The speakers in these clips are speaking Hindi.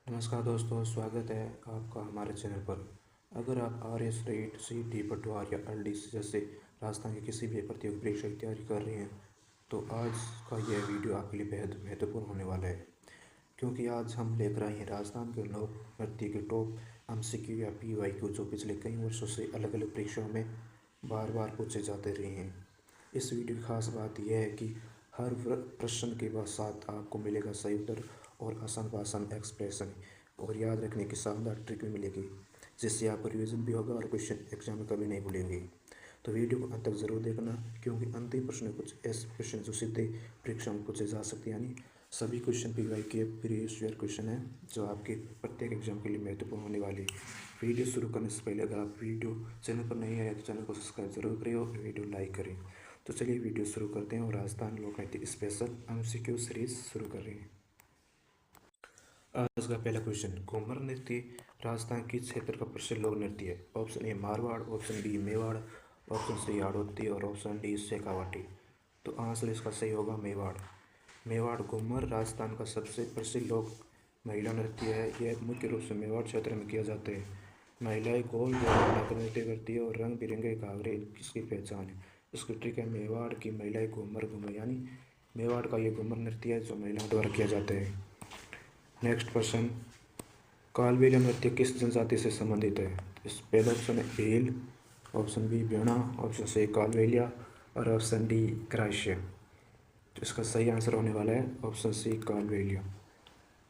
नमस्कार दोस्तों, स्वागत है आपका हमारे चैनल पर। अगर आप आर एस रेट सी डी पटवार या एल डी सी जैसे राजस्थान की किसी भी प्रतियोगी परीक्षा की तैयारी कर रहे हैं तो आज का यह वीडियो आपके लिए बेहद महत्वपूर्ण होने वाला है, क्योंकि आज हम लेकर आए हैं राजस्थान के लोक नृत्य के टॉप MCQ या PYQ जो पिछले कई वर्षों से अलग अलग परीक्षाओं में बार बार पूछे जाते रहे हैं। इस वीडियो की खास बात यह है कि हर प्रश्न के बाद साथ आपको मिलेगा सही उत्तर और आसान भाषण एक्सप्रेशन और याद रखने की शानदार ट्रिक भी मिलेगी, जिससे आपको रिवीजन भी होगा और क्वेश्चन एग्जाम में कभी नहीं भूलेंगे। तो वीडियो को अंत तक जरूर देखना, क्योंकि अंतिम प्रश्न में कुछ ऐसे क्वेश्चन जो सीधे परीक्षा में पूछे जा सकते हैं, यानी सभी क्वेश्चन PY के प्रीवियस ईयर क्वेश्चन है जो आपके प्रत्येक एग्जाम के लिए महत्वपूर्ण होने वाले हैं। वीडियो शुरू करने से पहले अगर आप वीडियो चैनल पर नहीं आए तो चैनल को सब्सक्राइब जरूर करें और वीडियो लाइक करें। तो चलिए वीडियो शुरू करते हैं और राजस्थान लोक नृत्य स्पेशल MCQ सीरीज शुरू कर रहे हैं। आज का पहला क्वेश्चन, घूमर नृत्य राजस्थान किस क्षेत्र का प्रसिद्ध लोक नृत्य है? Option A Marwar, option B Mewar, option C Hadoti और ऑप्शन डी शेखावाटी। तो आंसर इसका सही होगा मेवाड़। मेवाड़ घूमर राजस्थान का सबसे प्रसिद्ध लोक महिला नृत्य है। यह मुख्य रूप से मेवाड़ क्षेत्र में किया जाता है। महिलाएं गोल गोल बनाकर नृत्य करती है और रंग बिरंगे घाघरे इसकी पहचान है। इसकी ट्रिक है मेवाड़ की महिलाएं घूमर घूमर, यानी मेवाड़ का ये घूमर नृत्य है जो महिलाओं द्वारा किया जाता है। नेक्स्ट क्वेश्चन, कालबेलिया नृत्य किस जनजाति से संबंधित है? इस पहला ऑप्शन है Bhil, option B Bena, option C Kalbelia और ऑप्शन डी क्राइश्य। तो इसका सही आंसर होने वाला है ऑप्शन सी कालबेलिया।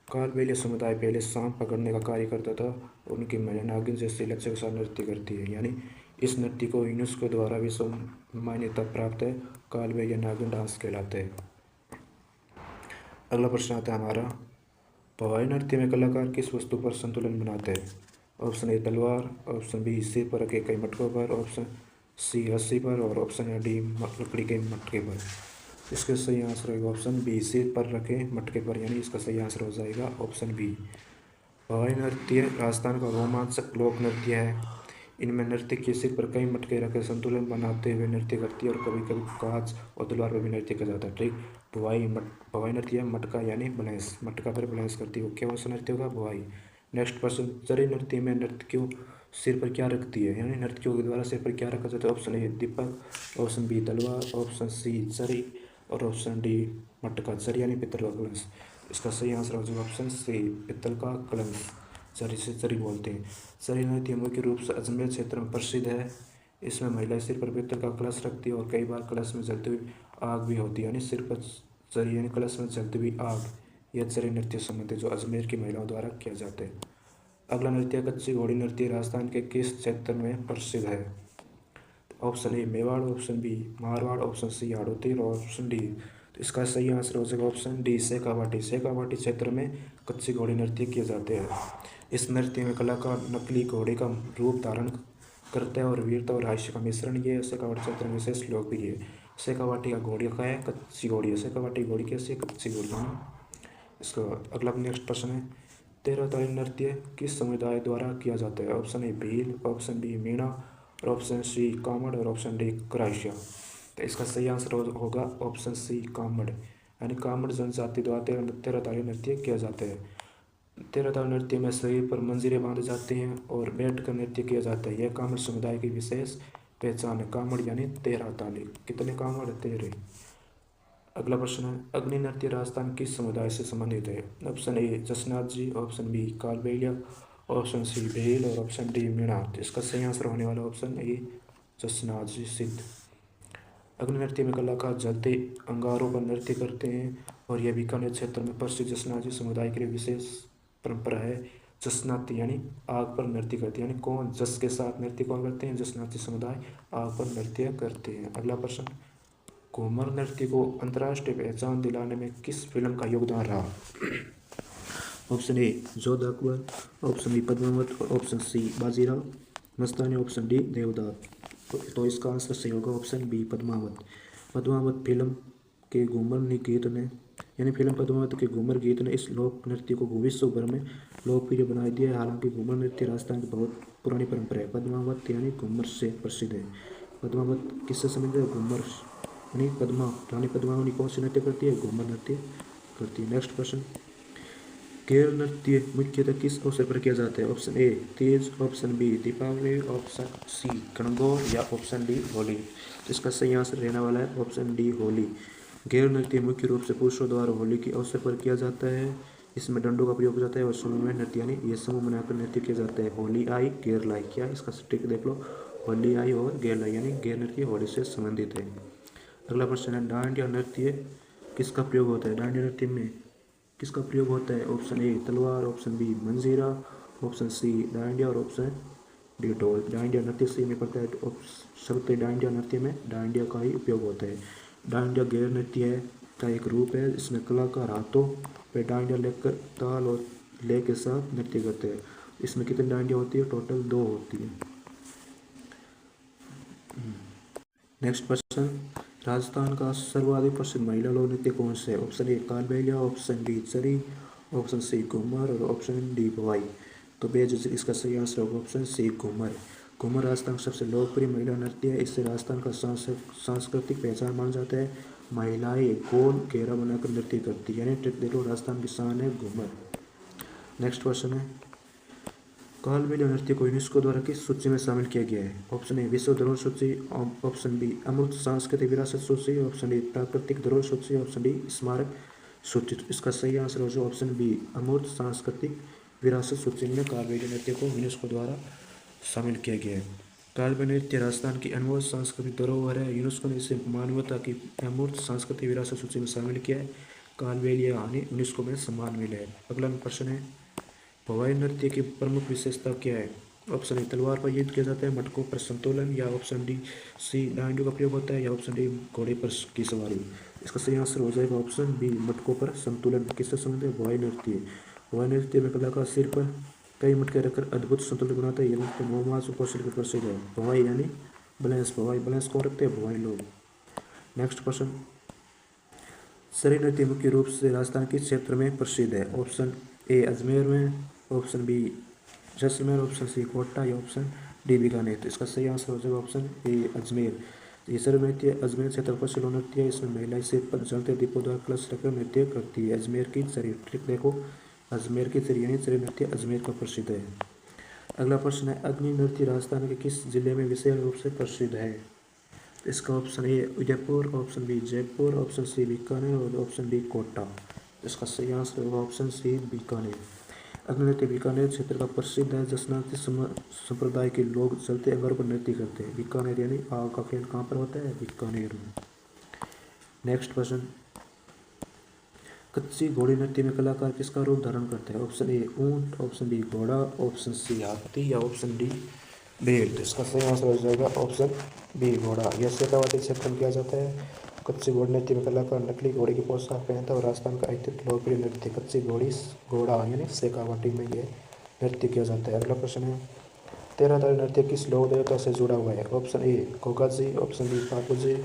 कालबेलिया समुदाय पहले सांप पकड़ने का कार्य करता था और उनकी महिला नागिन जैसे लक्ष्य के साथ नृत्य करती है, यानी इस नृत्य को यूनेस्को द्वारा विश्व मान्यता प्राप्त है। कालबेलिया नागिन डांस कहलाता है। अगला प्रश्न आता है हमारा, भवाई नृत्य में कलाकार किस वस्तु पर संतुलन बनाते हैं? ऑप्शन ए तलवार, ऑप्शन बी सिर पर रखे कई मटकों पर, ऑप्शन सी रस्सी पर और ऑप्शन डी लकड़ी के मटके पर। इसका सही आंसर होगा ऑप्शन बी सिर पर रखे मटके पर, यानी इसका सही आंसर हो जाएगा ऑप्शन बी। भवाई नृत्य राजस्थान का रोमांचक लोक नृत्य है। इनमें नृत्य के सिर पर कई मटके रखे संतुलन बनाते हुए नृत्य करती है और कभी कभी कांच और तलवार पर भी नृत्य किया जाता है। ठीक, भवाई नृत्य मटका यानी बैलेंस, मटका पर बैलेंस करती है। कौन सा नृत्य होगा? भवाई। नेक्स्ट क्वेश्चन, चरी नृत्य में नर्तकियों सिर पर क्या रखती है, यानी नर्तकियों के द्वारा सिर पर क्या रखा जाता है? ऑप्शन ए दीपक, ऑप्शन बी तलवार, ऑप्शन सी चरी और ऑप्शन डी मटका। चरी यानी पित्तल का कलश। इसका सही आंसर हो जाएगा ऑप्शन सी पित्तल का कलश, चरी से चरी बोलते हैं। चरी नृत्य मुख्य रूप से अजमेर क्षेत्र में प्रसिद्ध है। इसमें महिलाएं सिर पर पित्तल का कलश रखती है और कई बार कलश में जलती हुई आग भी होती है, यानी सिर पर चरी यानी कलश में जलती हुई आग। यह चरी नृत्य संबंध है जो अजमेर की महिलाओं द्वारा किया जाता है। अगला नृत्य कच्ची घोड़ी नृत्य राजस्थान के किस क्षेत्र में प्रसिद्ध है? Option A Mewar, option B Marwar, option C Hadoti और ऑप्शन डी। तो इसका सही आंसर हो जाएगा ऑप्शन डी शेखावाटी। शेखावाटी क्षेत्र में कच्ची घोड़ी नृत्य किए जाते हैं। इस नृत्य में कलाकार नकली घोड़े का रूप धारण करते हैं और वीरता और हास्य का मिश्रण ये शेखावाटी क्षेत्र में विशेष लोकप्रिय है। शेखावाटी का घोड़ी का है कच्ची घोड़ी है। शेखावाटी घोड़ी कैसी है? कच्ची घोड़ी है। इसका अगला नेक्स्ट प्रश्न है, तेरह ताली नृत्य किस समुदाय द्वारा किया जाता है? Option A Bhil, option B Meena और ऑप्शन सी कामड़ और ऑप्शन डी क्राइशिया। तो इसका सही आंसर होगा ऑप्शन सी कामड़, यानी कामड़ जनजाति द्वारा तेरह ताली नृत्य किया जाता है। तेरह ताली नृत्य में शरीर पर मंजीरे बांधे जाते हैं और बैठकर नृत्य किया जाता है। यह कामड़ समुदाय की विशेष पहचान है। कामड़ यानी 13 ताली। कितने कामड़? 13। अगला प्रश्न है, अग्नि नृत्य राजस्थान किस समुदाय से संबंधित है? Option A Jasnath ji, option B Kalbelia, option C भेल और ऑप्शन डी मीणा। तो इसका सही आंसर होने वाला ऑप्शन ए जसनाथ जी सिद्ध। अग्नि नृत्य में कलाकार जलते अंगारों पर नृत्य करते हैं और यह बीकानेर क्षेत्र में प्रसिद्ध जसनाथी समुदाय के लिए विशेष परंपरा है। जसनाती यानी आग पर नृत्य करते हैं, यानी कौन जस के साथ नृत्य कौन करते हैं? जसनाती समुदाय आग पर नृत्य करते हैं। अगला प्रश्न, घूमर नृत्य को अंतर्राष्ट्रीय पहचान दिलाने में किस फिल्म का योगदान रहा? Option A Jodha Akbar, option B Padmaavat और option C Bajirao Mastani, option D Devdas. तो इसका आंसर सही होगा option B Padmaavat. Padmaavat film के घूमर गीत ने, यानी फिल्म पद्मावत के घूमर गीत ने इस लोक नृत्य को विश्व भर में लोकप्रिय बना दिया है। हालांकि घूमर नृत्य राजस्थान की बहुत पुरानी परंपरा है। पद्मावत यानी घूमर से प्रसिद्ध है। पद्मावत किससे संबंधित है? घूमर यानी रानी पद्मावती कौन सी नृत्य करती है? घूमर नृत्य करती है। नेक्स्ट क्वेश्चन, गैर नृत्य मुख्यतः किस अवसर पर किया जाता है? Option A Teej, option B Deepavali, option C Gangaur या ऑप्शन डी होली। तो इसका सही आंसर रहने वाला है ऑप्शन डी होली। गैर नृत्य मुख्य रूप से पुरुषों द्वारा होली के अवसर पर किया जाता है। इसमें डंडों का प्रयोग हो जाता है और समूह में नृत्य यानी ये समूह बनाकर नृत्य किया जाता है। होली आई गैर लाई, क्या इसका सटीक देख लो, होली आई और गैर लाई यानी गैर नृत्य होली से संबंधित है। अगला प्रश्न है डांडिया नृत्य किसका प्रयोग होता है? डांडिया नृत्य में किसका प्रयोग होता है? ऑप्शन ए तलवार, ऑप्शन बी मंजीरा, ऑप्शन सी डांडिया और ऑप्शन डी ढोल। डांडिया नृत्य से में पड़ता है शब्द डांडिया नृत्य में डांडिया का ही उपयोग होता है। डांडिया गैर नृत्य है का एक रूप है। इसमें कलाकार हाथों पे डांडिया लेकर ताल और लय के साथ नृत्य करते हैं। इसमें कितनी डांडिया होती है? टोटल 2 होती है। नेक्स्ट क्वेश्चन, राजस्थान का सर्वाधिक प्रसिद्ध महिला लोक नृत्य कौन से है? Option A Kalbelia, option B Chari, option C Ghoomar और ऑप्शन डी भवाई। तो बेज इसका सही आंसर होगा ऑप्शन सी घूमर। घूमर राजस्थान का सबसे लोकप्रिय महिला नृत्य है। इससे राजस्थान का सांस्कृतिक पहचान माना जाता है। महिलाएं गोल घेरा बनाकर नृत्य करती है, यानी देखो राजस्थान की शान है घूमर। नेक्स्ट क्वेश्चन है कालबेलिया नृत्य को यूनेस्को द्वारा किस सूची में शामिल किया गया है? ऑप्शन ए विश्व धरोहर सूची, ऑप्शन बी अमूर्त सांस्कृतिक विरासत सूची, ऑप्शन डी प्राकृतिक धरोहर सूची, ऑप्शन डी स्मारक सूची। तो इसका सही आंसर हो जाए ऑप्शन बी अमूर्त सांस्कृतिक विरासत सूची में कालबेलिया नृत्य को यूनेस्को द्वारा शामिल किया गया है। कालबेलिया नृत्य राजस्थान की अनमोल सांस्कृतिक धरोहर है। यूनेस्को ने इसे मानवता की अमूर्त सांस्कृतिक विरासत सूची में शामिल किया है। कालबेलिया यानी यूनेस्को में सम्मान मिला है। अगला प्रश्न है भवाई नृत्य की प्रमुख विशेषता क्या है? ऑप्शन ए तलवार पर युद्ध किया जाता है, मटकों पर संतुलन, या ऑप्शन डी सी डांडियों का प्रयोग होता है, या ऑप्शन डी घोड़े पर की सवारी। इसका सही आंसर हो जाएगा ऑप्शन बी मटकों पर संतुलन। किससे संबंधित है? भवाई नृत्य। भवाई नृत्य में कलाकार सिर पर कई मटके रखकर अद्भुत संतुलन बनाता है। यह नृत्य मोहम्मद कौशल के प्रसिद्ध है। भवाई यानी बैलेंस, भवाई बैलेंस कौन रखते हैं? भवाई लोग। नेक्स्ट क्वेश्चन, सरी नृत्य मुख्य रूप से राजस्थान किस क्षेत्र में प्रसिद्ध है? ऑप्शन ए अजमेर में, option B Jaisalmer, option C Kota, या ऑप्शन डी बीकानेर। तो इसका सही आंसर हो जाएगा ऑप्शन ए अजमेर। ये सरी नृत्य अजमेर क्षेत्र का प्रसिद्ध नृत्य है। इसमें महिलाएं सिर पर जलते दीपों द्वारा कलश रखकर नृत्य करती है। अजमेर की सरी, ट्रिक देखो, अजमेर की सरी यानी सरी नृत्य अजमेर का प्रसिद्ध है। अगला प्रश्न है अग्नि नृत्य राजस्थान के किस जिले में विशेष रूप से प्रसिद्ध है? इसका option A Udaipur, option B Jaipur, option C Bikaner और ऑप्शन डी कोटा। इसका सही आंसर होगा ऑप्शन सी बीकानेर। अग्नि नृत्य बीकानेर क्षेत्र का प्रसिद्ध है। जसनाती संप्रदाय के लोग जलते अंगारों पर नृत्य करते हैं। बीकानेर यानी आग का खेल कहाँ पर होता है? बीकानेर में। नेक्स्ट क्वेश्चन, कच्ची घोड़ी नृत्य में कलाकार किसका रूप धारण करते हैं? ऑप्शन ए ऊंट, ऑप्शन बी घोड़ा, ऑप्शन सी हाथी, या ऑप्शन डी बैल। इसका सही आंसर हो जाएगा ऑप्शन बी घोड़ा। यह शेखावाटी क्षेत्र में किया जाता है। कच्ची घोड़ी नृत्य में कलाकार नकली घोड़े की पोशाक पहनता है और राजस्थान का अत्यंत लोकप्रिय नृत्य कच्ची घोड़ी घोड़ा यानी शेखावाटी में यह नृत्य किया जाता है। अगला प्रश्न है तेराताली नृत्य किस लोक देवता से जुड़ा हुआ है? Option A Goga ji, option B Bapu ji,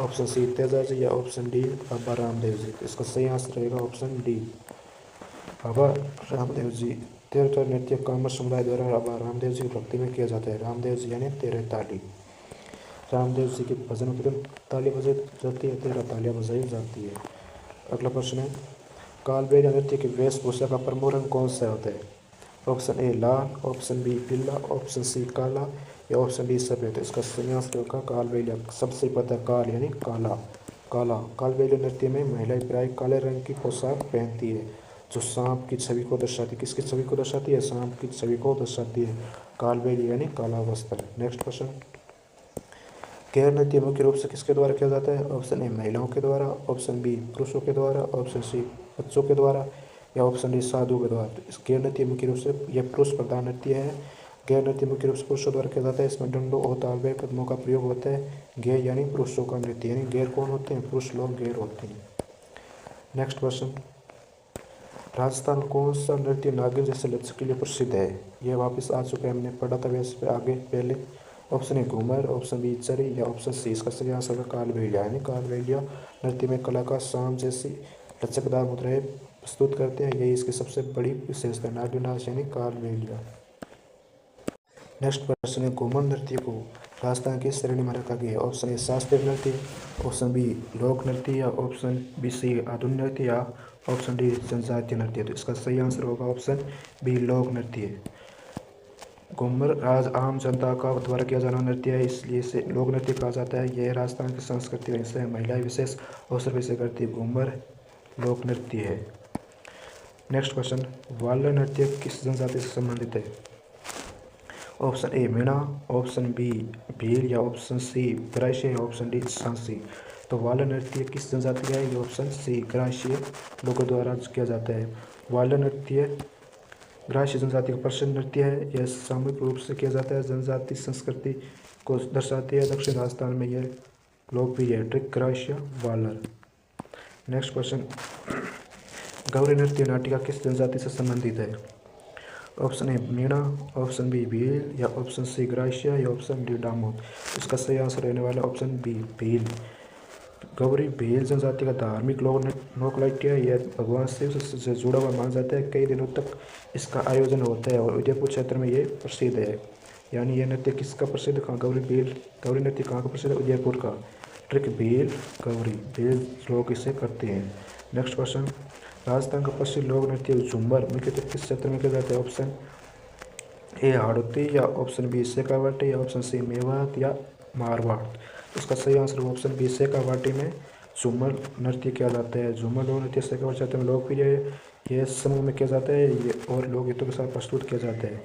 option C Teja ji, या ऑप्शन डी बाबा रामदेव जी। तो इसका सही आंसर रहेगा ऑप्शन डी बाबा रामदेव जी। तेरताली नृत्य कामर समुदाय द्वारा बाबा रामदेव जी की भक्ति में किया जाता है। रामदेव जी यानी 13 ताली। रामदेव जी के भजन कीर्तन ताली बजाई जाती है, 13 तालियां बजाई जाती है। अगला प्रश्न है कालबेलिया नृत्य की वेशभूषा का प्रमुख रंग कौन सा होता है? ऑप्शन ए लाल, ऑप्शन बी पीला, ऑप्शन सी काला, या ऑप्शन डी सफेद। इसका सही आंसर होगा कालबेलिया। सबसे पता काल यानी काला। काला कालबेलिया नृत्य में महिलाएं प्राय काले रंग की पोशाक पहनती है जो सांप की छवि को दर्शाती है। किसकी छवि को दर्शाती है? सांप की छवि को दर्शाती है। कालबेलिया यानी काला वस्त्र। नेक्स्ट क्वेश्चन, गैर नृत्य मुख्य रूप से किसके द्वारा किया जाता है? ऑप्शन ए महिलाओं के द्वारा, ऑप्शन बी पुरुषों के द्वारा, ऑप्शन सी बच्चों के द्वारा, या ऑप्शन डी साधु के द्वारा। इस गैर नृत्य मुख्य रूप से यह पुरुष प्रधान नृत्य है। गैर नृत्य मुख्य रूप से पुरुषों द्वारा किया जाता है। इसमें डंडों और तालबे कदमों का प्रयोग होता है। गैर यानी पुरुषों का नृत्य, यानी गैर कौन होते हैं? पुरुष लोग गैर होते हैं। नेक्स्ट क्वेश्चन, राजस्थान कौन सा नृत्य नागिन जैसे लक्ष्य के लिए प्रसिद्ध है? यह वापस आ चुका है, हमने पढ़ा था वैसे आगे पहले। Option A Ghoomar, option B Chari, या ऑप्शन सी। इसका सही आंसर है कालबेलिया यानी कालबेलिया नृत्य में कलाकार सांप जैसी लचकदार मुद्राएं प्रस्तुत करते हैं। यही इसकी सबसे बड़ी विशेषता नागिन नाच यानी कालबेलिया। नेक्स्ट प्रश्न है घूमर नृत्य को राजस्थान की श्रेणी में रखा गया है। ऑप्शन ए शास्त्रीय नृत्य, ऑप्शन बी लोक नृत्य, या ऑप्शन बी सी आधुनिक नृत्य, या ऑप्शन डी जनजातीय नृत्य। तो इसका सही आंसर होगा ऑप्शन बी लोक नृत्य। घूमर राज आम जनता का द्वारा किया जाना नृत्य है, इसलिए इसे लोक नृत्य कहा जाता है। यह राजस्थान की संस्कृति का हिस्सा है। महिलाएं विशेष अवसर पर इसे करती है। घूमर लोक नृत्य है। नेक्स्ट क्वेश्चन, वाल्ला नृत्य किस जनजाति से संबंधित है? Option A Meena, option B Bhil, या ऑप्शन सी ग्राह्य, या ऑप्शन डी सांसी। तो वाल्ला नृत्य किस जनजाति का है? ये ऑप्शन सी ग्राह्य लोगों द्वारा किया जाता है। वाल्ला नृत्य ग्राह्य जनजाति का प्रसिद्ध नृत्य है। यह सामूहिक रूप से किया जाता है। जनजाति संस्कृति को दर्शाती है। दक्षिण राजस्थान में यह लोकप्रिय है। ट्रिक ग्राह्य वालर। नेक्स्ट क्वेश्चन, गौरी नृत्य नाटिका किस जनजाति से संबंधित है? Option A Meena, option B Bhil, या ऑप्शन सी ग्राह्य, या ऑप्शन डी डामोद। इसका सही आंसर रहने वाला ऑप्शन बी भील। गौरी भील जनजाति का धार्मिक लोक नृत्य है। यह भगवान शिव से जुड़ा हुआ माना जाता है। कई दिनों तक इसका आयोजन होता है और उदयपुर क्षेत्र में ये प्रसिद्ध है। यानी यह नृत्य किसका प्रसिद्ध? कहाँ? गौरी नृत्य कहाँ का प्रसिद्ध है? उदयपुर का। ट्रिक भील गौरी, भील लोग इसे करते हैं। नेक्स्ट क्वेश्चन, राजस्थान का प्रसिद्ध लोक नृत्य झूमर मुख्यतः किस क्षेत्र में किया जाता है? ऑप्शन ए हाड़ौती, या ऑप्शन बी शेखावाटी, या ऑप्शन सी मेवात, या मारवाड़। इसका सही आंसर ऑप्शन बी शेखावाटी में झूमर नृत्य किया जाता है। झूमर लोक नृत्य शेखावाटी क्षेत्र में लोकप्रिय है। यह समूह में किया जाता है ये और लोकगीतों के साथ प्रस्तुत किया जाता है।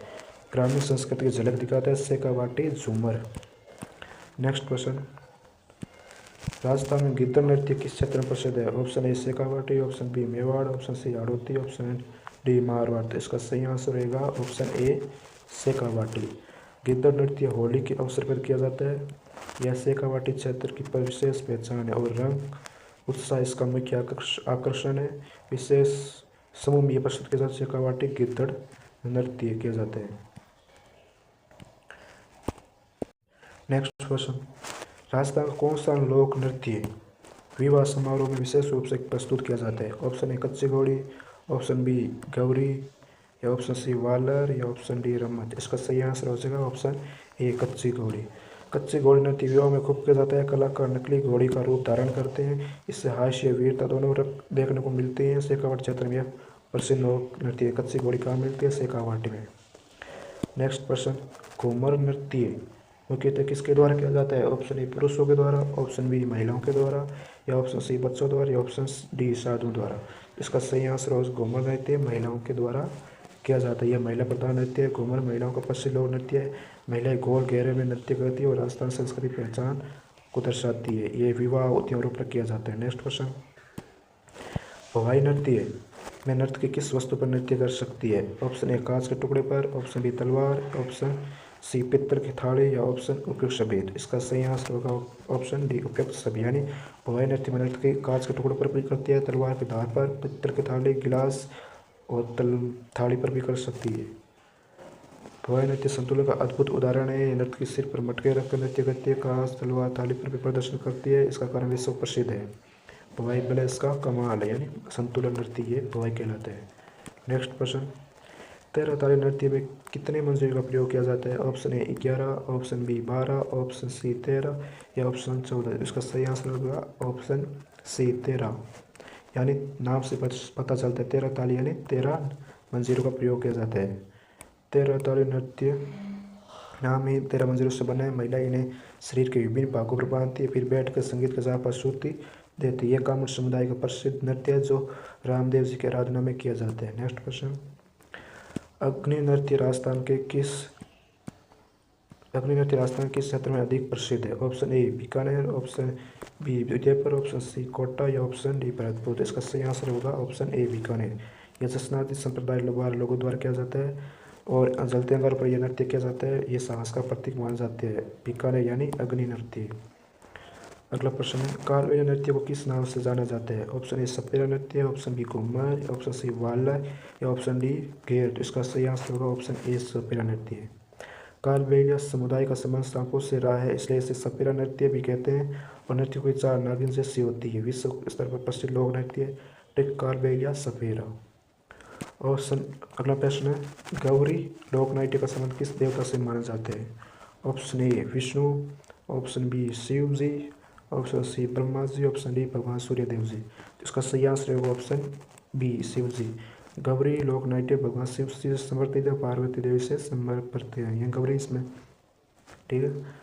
ग्रामीण संस्कृति की झलक दिखाता है शेखावाटी झूमर। नेक्स्ट क्वेश्चन, राजस्थान में गिद्दड़ नृत्य किस क्षेत्र में प्रसिद्ध है? Option A Shekhawati, option B Mewar, option C Hadoti, option D Marwar. तो इसका सही आंसर रहेगा ऑप्शन ए शेखावाटी। गिद्दड़ नृत्य होली के अवसर पर किया जाता है। यह शेखावाटी क्षेत्र की विशेष पहचान है और रंग उत्साह इसका मुख्य आकर्षण है। विशेष समूह में यह प्रस्तुत किया जाता है। शेखावाटी गिद्दड़ नृत्य किया जाता है। नेक्स्ट क्वेश्चन, राजस्थान का कौन सा लोक नृत्य विवाह समारोह में विशेष रूप से प्रस्तुत किया जाता है? ऑप्शन ए कच्ची घोड़ी, ऑप्शन बी गौरी, या ऑप्शन सी वालर, या ऑप्शन डी रम्मत। इसका सही आंसर हो जाएगा ऑप्शन ए कच्ची घोड़ी। कच्ची घोड़ी नृत्य विवाह में खूब किया जाता है। कलाकार नकली घोड़ी का रूप धारण करते हैं। इससे हास्य वीरता दोनों देखने को मिलती है। शेखावाटी क्षेत्र में यह प्रसिद्ध लोक नृत्य कच्ची घोड़ी कहाँ मिलती है? शेखावाटी में। नेक्स्ट क्वेश्चन, घूमर नृत्य मुख्यतः किसके द्वारा किया जाता है? ऑप्शन ए पुरुषों के द्वारा, ऑप्शन बी महिलाओं के द्वारा, या ऑप्शन सी बच्चों द्वारा, या ऑप्शन डी साधुओं द्वारा। इसका सही आंसर हो घूमर नृत्य महिलाओं के द्वारा किया जाता है। यह महिला प्रधान नृत्य है। घूमर महिलाओं का प्रसिद्ध लोक नृत्य है। महिलाएं गोल घेरे में नृत्य करती है और राजस्थान संस्कृति पहचान को दर्शाती है। ये विवाह त्योहारों पर किया जाता है। नेक्स्ट क्वेश्चन, भवाई नृत्य में नर्तकी किस वस्तु पर नृत्य कर सकती है? ऑप्शन ए कांच के टुकड़े पर, ऑप्शन बी तलवार, ऑप्शन सी पित्तल की थाली, या ऑप्शन उपयुक्त सभी। इसका सही आंसर होगा ऑप्शन डी उपयुक्त सभी। यानी भवाई नृत्य में नर्तकी कांच के टुकड़े पर भी करती है, तलवार की धार पर, पित्तल की थाली, गिलास और थाली पर भी कर सकती है। भवाई नृत्य संतुलन का अद्भुत उदाहरण है। नृत्य सिर पर मटके रखकर नृत्य करती है। कांच तलवार थाली पर भी प्रदर्शन करती है। इसका कारण विश्व प्रसिद्ध है। भवाई बैलेंस का कमाल है, यानी संतुलन नृत्य ये भवाई कहलाता है। नेक्स्ट क्वेश्चन, तेरह ताली नृत्य में कितने मंजिल का प्रयोग किया जाता है? Option A 11, option B 12, option C 13, या ऑप्शन 14। इसका सही आंसर होगा ऑप्शन सी 13। यानी नाम से पता चलता है 13 ताली यानी 13 मंजिलों का प्रयोग किया जाता है। 13 ताली नृत्य नाम ही 13 मंजिलों से बना है। महिला इन्हें शरीर के विभिन्न भागों पर बांधती है, फिर बैठकर संगीत के साथ प्रस्तुति देती है। यह कामड़ समुदाय का प्रसिद्ध नृत्य है जो रामदेव जी की आराधना में किया जाता है। नेक्स्ट क्वेश्चन, अग्नि नृत्य राजस्थान किस क्षेत्र में अधिक प्रसिद्ध है? Option A Bikaner, option B Udaipur, option C Kota, या ऑप्शन डी भरतपुर। इसका सही आंसर होगा ऑप्शन ए बीकानेर। यह जसनाती संप्रदाय लोगों द्वारा किया जाता है और जलते अंगार पर यह नृत्य किया जाता है। ये साहस का प्रतीक माना जाता है। बीकानेर यानी अग्नि नृत्य। अगला प्रश्न है, कालबेलिया नृत्य को किस नाम से जाना जाता है? ऑप्शन ए सपेरा नृत्य, option B Ghoomar, option C वाला, या ऑप्शन डी घेर। इसका सही आंसर होगा ऑप्शन ए सपेरा नृत्य। कालबेलिया समुदाय का संबंध सांपों से रहा है, इसलिए इसे सपेरा नृत्य भी कहते हैं और नृत्य की चाल नागिन जैसी होती है। विश्व स्तर पर प्रसिद्ध लोक नृत्य टिक कालबेलिया सपेरा। और अगला प्रश्न है, गौरी लोक नृत्य का संबंध किस देवता से माना जाता है? Option A Vishnu, option B Shiv ji, option C Brahma ji, option D भगवान सूर्य देव जी। इसका सही आंसर होगा ऑप्शन बी शिव जी। गौरी लोक नाट्य भगवान शिव से समर्पित है, पार्वती देवी से समर्पित है। ये गौरी इसमें, ठीक है।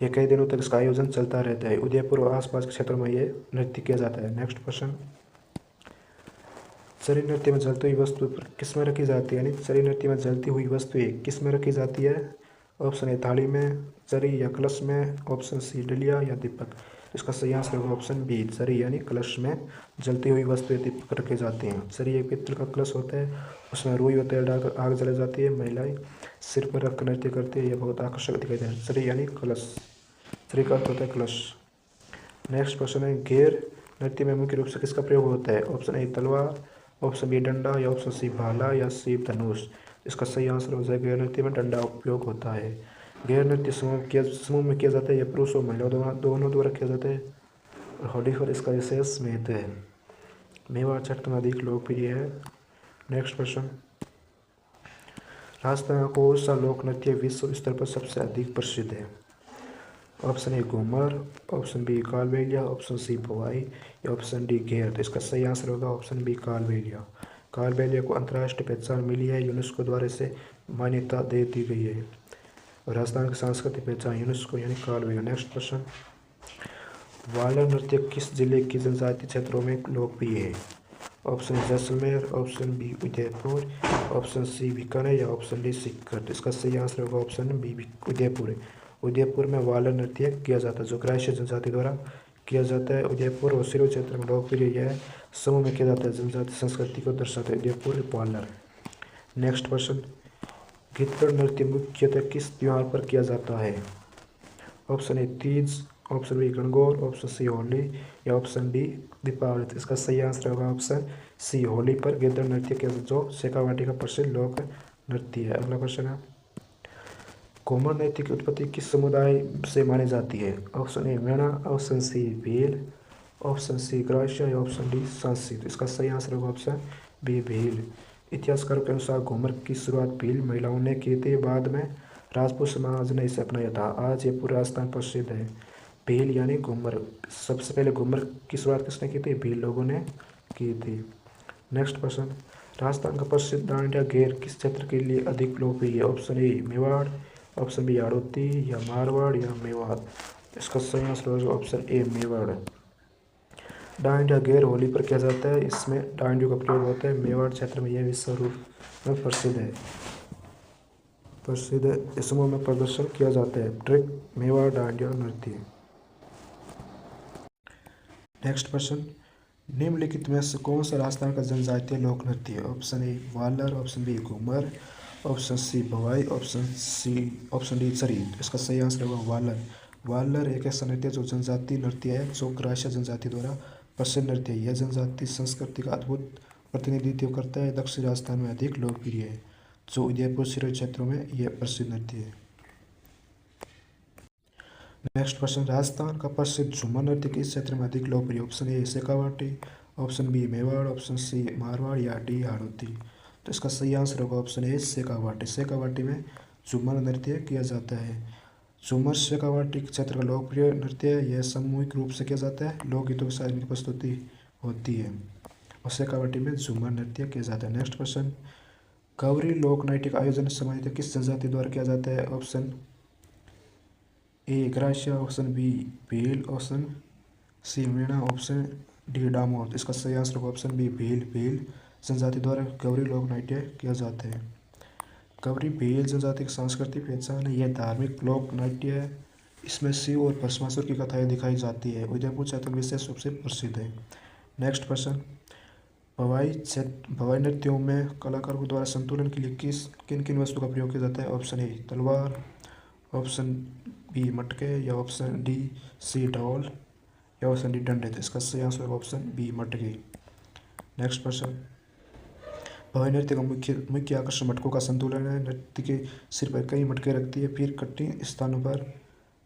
ये कई दिनों तक इसका आयोजन चलता रहता है। उदयपुर और आसपास के क्षेत्रों में ये नृत्य किया जाता है। नेक्स्ट क्वेश्चन, चरी नृत्य में जलती हुई वस्तु किस में रखी जाती है, यानी चरी नृत्य में जलती हुई वस्तुएं किस में रखी जाती है। ऑप्शन ए थाली में, चरी या कलश में, ऑप्शन सी डलिया या दीपक। इसका सही आंसर होगा ऑप्शन बी चरी, यानी कलश में जलती हुई वस्तुएं दीपक रखे जाते हैं। चरी एक पित्तल का कलश होता है, उसमें रुई व तेल डालकर आग जलाई जाती है। महिलाएं सिर पर रखकर नृत्य करती है, यह बहुत आकर्षक दिखाई देता है। चरी यानी कलश, चरी का अर्थ होता है कलश। नेक्स्ट क्वेश्चन है, घेर नृत्य में मुख्य रूप से किसका प्रयोग होता है। ऑप्शन ए तलवार, ऑप्शन बी डंडा, या ऑप्शन सी भाला, या सी धनुष। इसका सही आंसर हो जाएगा घेर नृत्य में डंडा उपयोग होता है। घेर नृत्य समूह में किया जाता है। यह पुरुष और महिलाओं दोनों द्वारा किया जाता है। और होली पर इसका विशेष महत्व है। मेवाड़ क्षेत्र में अधिक लोकप्रिय है। नेक्स्ट क्वेश्चन, राजस्थान का कौन सा लोक नृत्य विश्व स्तर पर सबसे अधिक प्रसिद्ध है। Option A Ghoomar, option B Kalbelia, option C Bhavai, या ऑप्शन डी घेर। तो इसका सही आंसर होगा ऑप्शन बी कालबेलिया। कालबेलिया को अंतर्राष्ट्रीय पहचान मिली है, यूनेस्को द्वारा इसे मान्यता दे दी गई है। और राजस्थान की सांस्कृतिक पहचान यूनेस्को यानी कालबेलिया। नेक्स्ट क्वेश्चन, वाला नृत्य किस जिले की जनजातीय क्षेत्रों में लोकप्रिय है। Option A Jaisalmer, option B Udaipur, option C Bikaner, या ऑप्शन डी सीकर। इसका सही आंसर होगा ऑप्शन बी उदयपुर। उदयपुर में वाला नृत्य किया जाता है, जो ग्राह्य जनजाति द्वारा किया जाता है। उदयपुर और सिरोही क्षेत्र में लोकप्रिय यह समूह में किया जाता है, जनजाति संस्कृति को दर्शाता है। उदयपुर वालर। नेक्स्ट क्वेश्चन, गिद्दड़ नृत्य मुख्यतः किस त्योहार पर किया जाता है। Option A Teej, option B Gangaur, option C Holi, या ऑप्शन डी दीपावली। तो इसका सही आंसर होगा ऑप्शन सी होली पर गिद्दड़ नृत्य के जो शेखावाटी का प्रसिद्ध लोक नृत्य है। अगला क्वेश्चन है, घूमर नृत्य की उत्पत्ति किस समुदाय से मानी जाती है। Option A Mena, option C Bhil, option C ग्राह्य, या ऑप्शन डी सांसी। तो इसका सही आंसर होगा ऑप्शन बी भील। इतिहासकारों के अनुसार घूमर की शुरुआत भील महिलाओं ने की थी, बाद में राजपूत समाज ने इसे अपनाया था। आज ये पूरा राजस्थान प्रसिद्ध है। भील यानी घूमर। सबसे पहले घूमर की शुरुआत किसने की थी, भील लोगों ने की थी। नेक्स्ट क्वेश्चन, राजस्थान का प्रसिद्ध डांडिया घेर किस क्षेत्र के लिए अधिक लोकप्रिय है। Option A Mewar, option B Hadoti, या मारवाड़, या मेवात। इसका सही आंसर होगा ऑप्शन ए मेवाड़। डांडिया घेर होली पर किया जाता है, इसमें डांडियों का प्रयोग होता है। मेवाड़ क्षेत्र में यह विश्व रूप में प्रसिद्ध है। इस समूह में प्रदर्शन किया जाता है। ट्रिक मेवाड़ डांडिया नृत्य। नेक्स्ट क्वेश्चन, निम्नलिखित में से कौन सा राजस्थान का जनजातीय लोक नृत्य है। Option A Walar, option B Ghoomar, option C Bhavai, option D Chari. इसका सही आंसर होगा वालर। वालर एक ऐसा नृत्य जो जनजातीय नृत्य है, जो ग्राह्य जनजाति द्वारा प्रसिद्ध नृत्य है। यह जनजातीय संस्कृति का अद्भुत प्रतिनिधित्व करता है। दक्षिण राजस्थान में अधिक लोकप्रिय है, जो उदयपुर सिरोही क्षेत्रों में यह प्रसिद्ध नृत्य है। नेक्स्ट क्वेश्चन, राजस्थान का प्रसिद्ध झूमर नृत्य किस क्षेत्र में अधिक लोकप्रिय। Option A Shekhawati, option B Mewar, option C Marwar, या डी हाड़ौती। तो इसका सही आंसर होगा ऑप्शन ए शेखावाटी। शेखावाटी में झूमर नृत्य किया जाता है। झूमर शेखावाटी क्षेत्र का लोकप्रिय नृत्य है। यह सामूहिक रूप से किया जाता है, लोकगीतों के साथ इनकी प्रस्तुति होती है, और शेखावाटी में झूमर नृत्य किया जाता है। नेक्स्ट क्वेश्चन, गौरी लोक नाट्य का आयोजन सामान्यतः किस जनजाति द्वारा किया जाता है। ऑप्शन ए ग्राह्य, option B Bhil, option C Meena, option D Damor. इसका सही आंसर होगा ऑप्शन बी भील जनजाति द्वारा गौरी लोक नाट्य किया जाता है। गौरी भील जनजाति की सांस्कृतिक पहचान है। यह धार्मिक लोक नाट्य है। इसमें शिव और भस्मासुर की कथाएं दिखाई जाती है। उदयपुर क्षेत्र विशेष रूप से प्रसिद्ध है। नेक्स्ट क्वेश्चन, भवाई नृत्यों में कलाकारों द्वारा संतुलन के लिए किन किन वस्तुओं का प्रयोग किया जाता है। ऑप्शन ए तलवार, ऑप्शन बी मटके, या ऑप्शन डी सी ढोल, या ऑप्शन डी डंडे। तो इसका सही आंसर होगा ऑप्शन बी मटके। नेक्स्ट क्वेश्चन, भवाई नृत्य का मुख्य आकर्षण मटकों का संतुलन है। नृत्य के सिर पर कई मटके रखती है, फिर कठिन स्थानों पर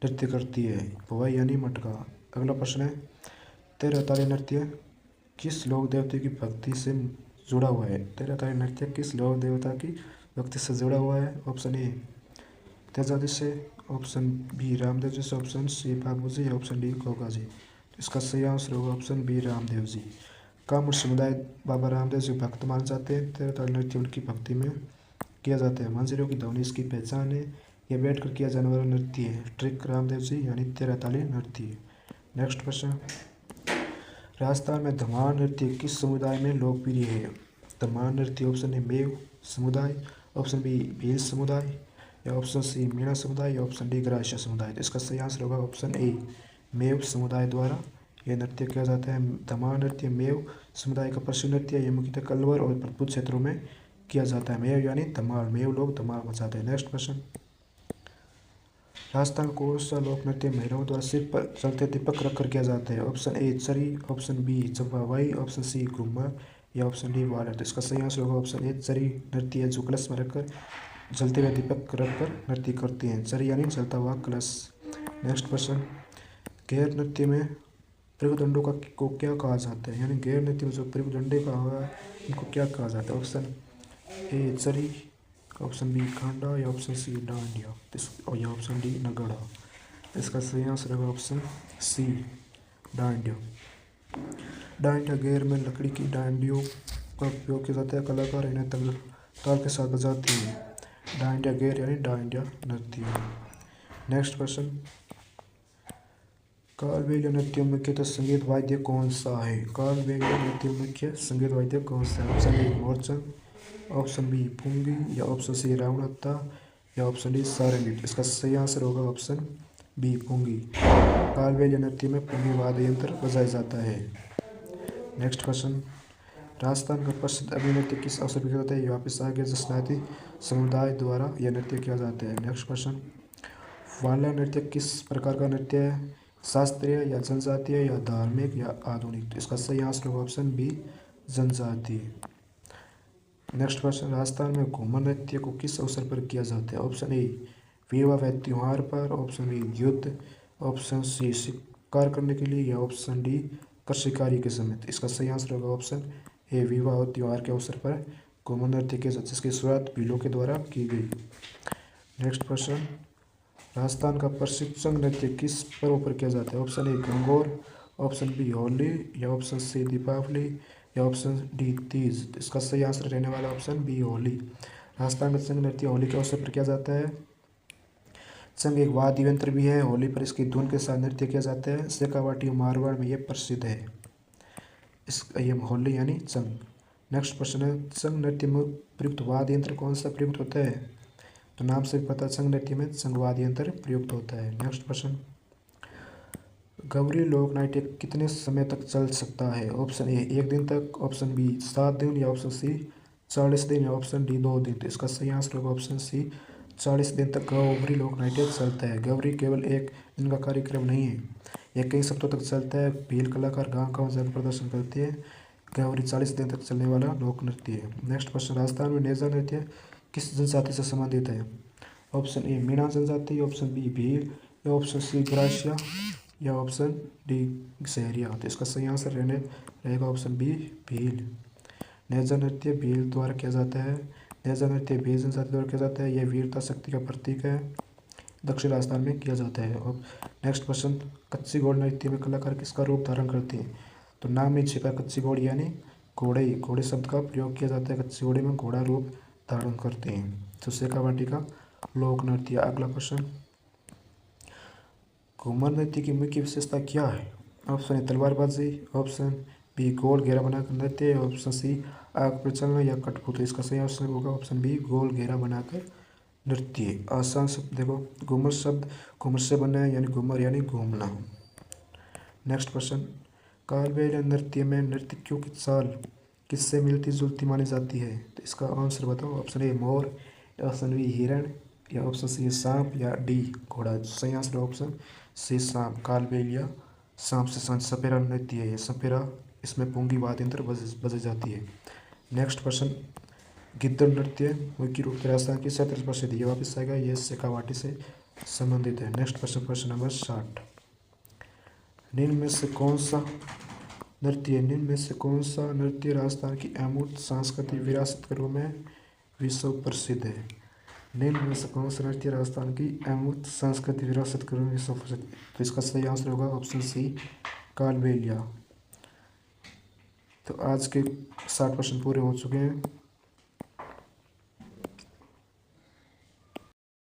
नृत्य करती है। भवाई यानी मटका। अगला प्रश्न है, तेरह ताली नृत्य किस लोक देवता की भक्ति से जुड़ा हुआ है। तेरह ताली नृत्य किस लोक देवता की भक्ति से जुड़ा हुआ है। ऑप्शन ए तेजाजी से, ऑप्शन बी रामदेव जी से, ऑप्शन सी बाबू जी, या ऑप्शन डी गोगा जी। इसका सही आंसर होगा ऑप्शन बी रामदेव जी। कामड़ समुदाय बाबा रामदेव जी भक्त माने जाते हैं। तेरह ताली नृत्य उनकी भक्ति में किया जाता है। मंजीरों की ध्वनि इसकी पहचान है। यह बैठकर किया जाने वाला नृत्य है। ट्रिक रामदेव जी यानी तेरह ताली नृत्य। नेक्स्ट क्वेश्चन, राजस्थान में धमार नृत्य किस समुदाय में लोकप्रिय है? धमार नृत्य ऑप्शन ए मेव समुदाय, ऑप्शन बी भील समुदाय, या ऑप्शन सी मीणा समुदाय, या ऑप्शन डी ग्राह्य समुदाय। तो इसका सही आंसर होगा ऑप्शन ए मेव समुदाय द्वारा यह नृत्य किया जाता है। धमार नृत्य मेव समुदाय का प्रसिद्ध नृत्य है। यह मुख्यतः कलवर और प्रभुत क्षेत्रों में किया जाता है। मेव यानी धमाल, मेव लोग धमाल मचाते हैं। नेक्स्ट क्वेश्चन, राजस्थान का कौन सा लोक नृत्य महिलाओं द्वारा सिर पर चलते दीपक रखकर किया जाता है? Option A Chari, option B चंपावाई, ऑप्शन सी घूमर, या ऑप्शन डी वालर। तो इसका सही आंसर होगा ऑप्शन ए चरी नृत्य है, जो कलश में रखकर जलते हुए दीपक रखकर नृत्य करते हैं। चरी यानी जलता हुआ कलश। नेक्स्ट क्वेश्चन, गैर नृत्य में प्रयुक्त दंडों को क्या कहा जाता है? यानी गैर नृत्य में जो प्रयुक्त दंडे का हुआ है इनको क्या कहा जाता है? Option A Chari, option B खांडा, या ऑप्शन सी डांडिया, और या ऑप्शन डी नगड़ा। इसका सही आंसर होगा ऑप्शन सी डांडिया। डांडिया गैर में लकड़ी की डांडियों का उपयोग किया जाता है। कलाकार इन्हें ताल के साथ बजाते हैं। डांडिया गैर यानी डांडिया नृत्य। नेक्स्ट क्वेश्चन, कालबेलिया नृत्य मुख्यतः संगीत वाद्य कौन सा है? कालबेलिया नृत्य मुख्य संगीत वाद्य कौन सा है? Option A Morchang, option B pungi, या ऑप्शन सी रावणत्ता, या ऑप्शन डी सारंगी। इसका सही आंसर होगा ऑप्शन बी पुंगी। कालबेलिया नृत्य में पुंगी वाद्य यंत्र बजाया जाता है। नेक्स्ट क्वेश्चन, राजस्थान का प्रसिद्ध अभिनृत्य किस अवसर पर किया जाता है? वापिस आ गया जसनाती समुदाय द्वारा यह नृत्य किया जाता है। नेक्स्ट क्वेश्चन, वाला नृत्य किस प्रकार का नृत्य है? शास्त्रीय या जनजातीय या धार्मिक या आधुनिक? तो इसका सही आंसर होगा ऑप्शन बी जनजातीय। नेक्स्ट क्वेश्चन, राजस्थान में घूमर नृत्य को किस अवसर पर किया जाता है? ऑप्शन ए विवाह व त्योहार पर, ऑप्शन बी युद्ध, ऑप्शन सी शिकार करने के लिए, या ऑप्शन डी कृषि कार्य के समय। तो इसका सही आंसर होगा ऑप्शन ए विवाह और त्योहार के अवसर पर घूमर नृत्य के जिसकी शुरुआत भीलों के द्वारा की गई। नेक्स्ट क्वेश्चन, राजस्थान का प्रशिक्षण नृत्य किस पर्व पर किया जाता है? Option A Gangaur, option B Holi, या ऑप्शन सी दीपावली, या ऑप्शन डी तीज। तो इसका सही आंसर रहने वाला ऑप्शन बी होली। राजस्थान का संघ नृत्य होली के अवसर पर किया जाता है। संघ एक वाद्य यंत्र भी है। होली पर इसकी धुन के साथ नृत्य किया जाता है। शेखावाटी और मारवाड़ में यह प्रसिद्ध है। ये होली यानी संघ। नेक्स्ट क्वेश्चन है, संघ नृत्य में प्रयुक्त वाद्य यंत्र कौन सा प्रयुक्त होता है? तो नाम से पता संघ नृत्य में संघवाद यंत्र प्रयुक्त होता है। नेक्स्ट क्वेश्चन, गौरी लोक नाट्य कितने समय तक चल सकता है? ऑप्शन ए 1 दिन तक, ऑप्शन बी 7 दिन, या ऑप्शन सी 40 दिन, या ऑप्शन डी 2 दिन। तो इसका सही आंसर होगा ऑप्शन सी 40 दिन तक गौरी लोक नाट्य चलता है। गौरी केवल एक दिन का कार्यक्रम नहीं है, यह कई सप्ताह तक चलता है। भील कलाकार गाँव गाँव जाकर प्रदर्शन करते हैं। गौरी 40 दिन तक चलने वाला लोक नृत्य है। नेक्स्ट क्वेश्चन, राजस्थान में नेजा नृत्य किस जनजाति से संबंधित है? ऑप्शन ए मीणा जनजाति, ऑप्शन बी भील, या ऑप्शन सी ग्राह्य, या ऑप्शन डी सहरिया। तो इसका सही आंसर रहेगा ऑप्शन बी भील। नेजा नृत्य भील द्वारा किया जाता है। नेजा नृत्य भील जनजाति द्वारा किया जाता है। यह वीरता शक्ति का प्रतीक है। दक्षिण राजस्थान में किया जाता है। और नेक्स्ट क्वेश्चन, कच्ची घोड़ नृत्य में कलाकार किसका रूप धारण करते हैं? तो नाम में छिपा कच्ची घोड़ यानी घोड़े, घोड़े शब्द का प्रयोग किया जाता है। कच्ची घोड़े में घोड़ा रूप धारण करते हैं। तो शेखावाटी का लोक नृत्य। अगला क्वेश्चन, घूमर नृत्य की मुख्य विशेषता क्या है? ऑप्शन ए तलवारबाजी, ऑप्शन बी गोल घेरा बनाकर नृत्य, ऑप्शन सी आग पर चलना, या कठपुतली। इसका सही आंसर होगा ऑप्शन बी गोल घेरा बनाकर नृत्य। आसान शब्द देखो, घूमर शब्द घूमर से बना है यानी घूमर यानी घूमना। नेक्स्ट क्वेश्चन, कालबेलिया नृत्य में नर्तकियों की चाल किससे मिलती जुलती मानी जाती है? तो इसका आंसर बताओ। ऑप्शन ए मोर, ऑप्शन बी हिरण, या ऑप्शन सी सांप, या डी घोड़ा। सही आंसर ऑप्शन सी सांप। कालबेलिया सांप से सपेरा नृत्य है। ये सपेरा, इसमें पुंगी वाद्य यंत्र बजाई जाती है। नेक्स्ट क्वेश्चन, गिद्दड़ नृत्य मुख्य रूप से राजस्थान की क्षेत्र प्रसिद्ध है। वापिस आएगा, ये शेखावाटी से संबंधित है। नेक्स्ट क्वेश्चन, प्रश्न नंबर 60, निम्न में से कौन सा नृत्य राजस्थान की अमूर्त सांस्कृतिक विरासत के रूप में विश्व प्रसिद्ध है? निम्न में से कौन सा नृत्य राजस्थान की अमूर्त सांस्कृतिक विरासत के रूप में विश्व प्रसिद्ध? तो इसका सही आंसर होगा ऑप्शन सी कालबेलिया। तो आज के 60 प्रश्न पूरे हो चुके हैं।